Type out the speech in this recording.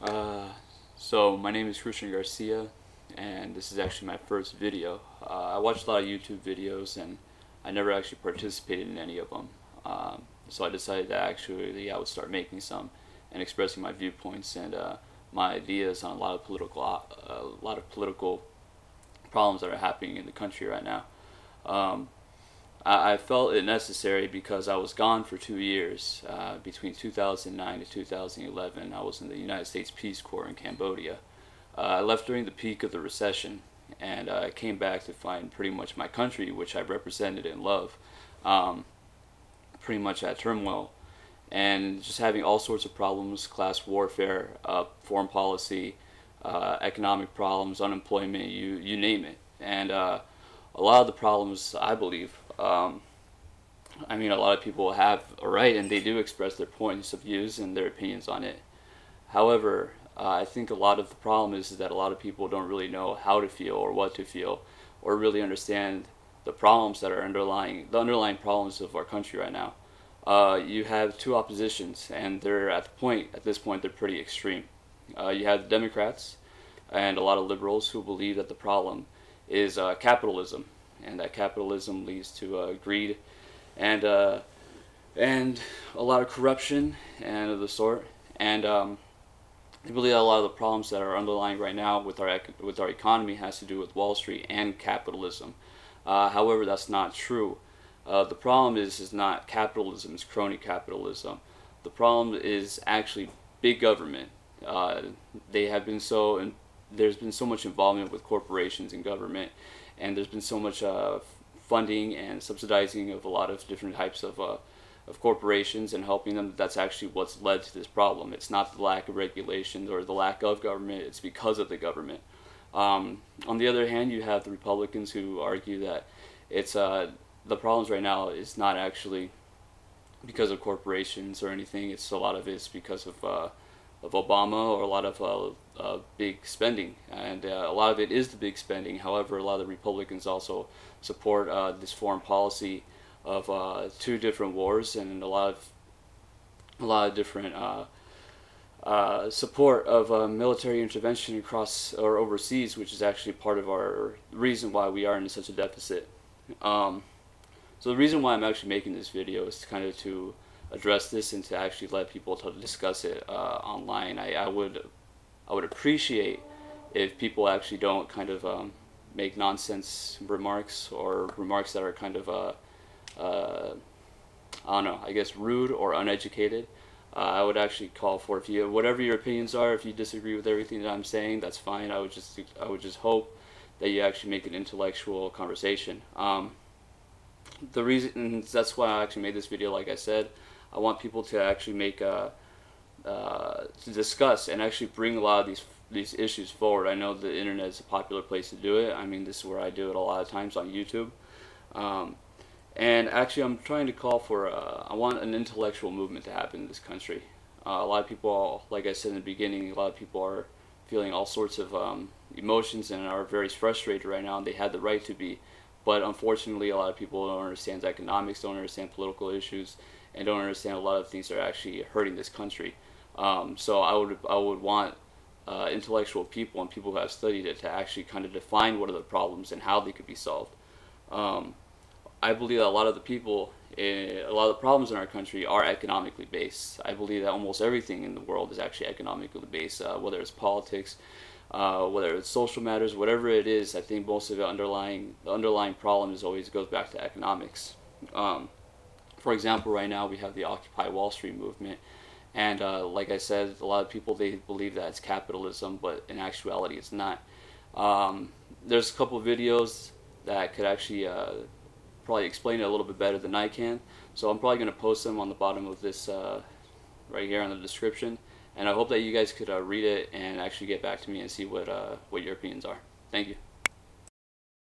Uh, so my name is Christian Garcia, and this is actually my first video. I watched a lot of YouTube videos, and I never actually participated in any of them. So I decided that actually I would start making some and expressing my viewpoints and my ideas on a lot of political problems that are happening in the country right now. Um, I felt it necessary because I was gone for 2 years. Between 2009 to 2011, I was in the United States Peace Corps in Cambodia. I left during the peak of the recession, and I came back to find pretty much my country, which I represented and love, pretty much at turmoil, and just having all sorts of problems: class warfare, foreign policy, economic problems, unemployment, you name it. And a lot of the problems, I believe, a lot of people have a right, and they do express their points of views and their opinions on it. However, I think a lot of the problem is that a lot of people don't really know how to feel or what to feel, or really understand the problems that are the underlying problems of our country right now. You have two oppositions, and they're at this point, they're pretty extreme. You have the Democrats and a lot of liberals who believe that the problem is capitalism, and that capitalism leads to greed and a lot of corruption and of the sort. And I believe that a lot of the problems that are underlying right now with our economy has to do with Wall Street and capitalism. However, that's not true. The problem is not capitalism; it's crony capitalism. The problem is actually big government. They have been there's been so much involvement with corporations and government, and there's been so much funding and subsidizing of a lot of different types of corporations and helping them. That's actually what's led to this problem. It's not the lack of regulations or the lack of government, it's because of the government. On the other hand, you have the Republicans who argue that it's the problems right now is not actually because of corporations or anything. It's a lot of it's because of Obama, or a lot of big spending, and a lot of it is the big spending. However, a lot of the Republicans also support this foreign policy of two different wars, and a lot of different support of military intervention across or overseas, which is actually part of our reason why we are in such a deficit. So the reason why I'm actually making this video is to address this and to actually let people to discuss it online. I would appreciate if people actually don't make nonsense remarks, or remarks that are I don't know, I guess rude or uneducated. I would actually call for, whatever your opinions are, if you disagree with everything that I'm saying, that's fine. I would just hope that you actually make an intellectual conversation. The reason that's why I actually made this video, like I said, I want people to actually to discuss and actually bring a lot of these issues forward. I know the internet is a popular place to do it. This is where I do it a lot of times, on YouTube. And actually, I'm trying to call for I want an intellectual movement to happen in this country. A lot of people, like I said in the beginning, a lot of people are feeling all sorts of emotions and are very frustrated right now, and they had the right to be. But unfortunately, a lot of people don't understand economics, don't understand political issues, and don't understand a lot of things that are actually hurting this country. So I would want intellectual people and people who have studied it to actually define what are the problems and how they could be solved. I believe that a lot of the problems in our country are economically based. I believe that almost everything in the world is actually economically based, whether it's politics, whether it's social matters, whatever it is. I think most of the underlying problem always goes back to economics. For example, right now we have the Occupy Wall Street movement, and like I said, a lot of people, they believe that it's capitalism, but in actuality it's not. There's a couple of videos that could actually probably explain it a little bit better than I can, so I'm probably going to post them on the bottom of this right here in the description, and I hope that you guys could read it and actually get back to me and see what your opinions are. Thank you.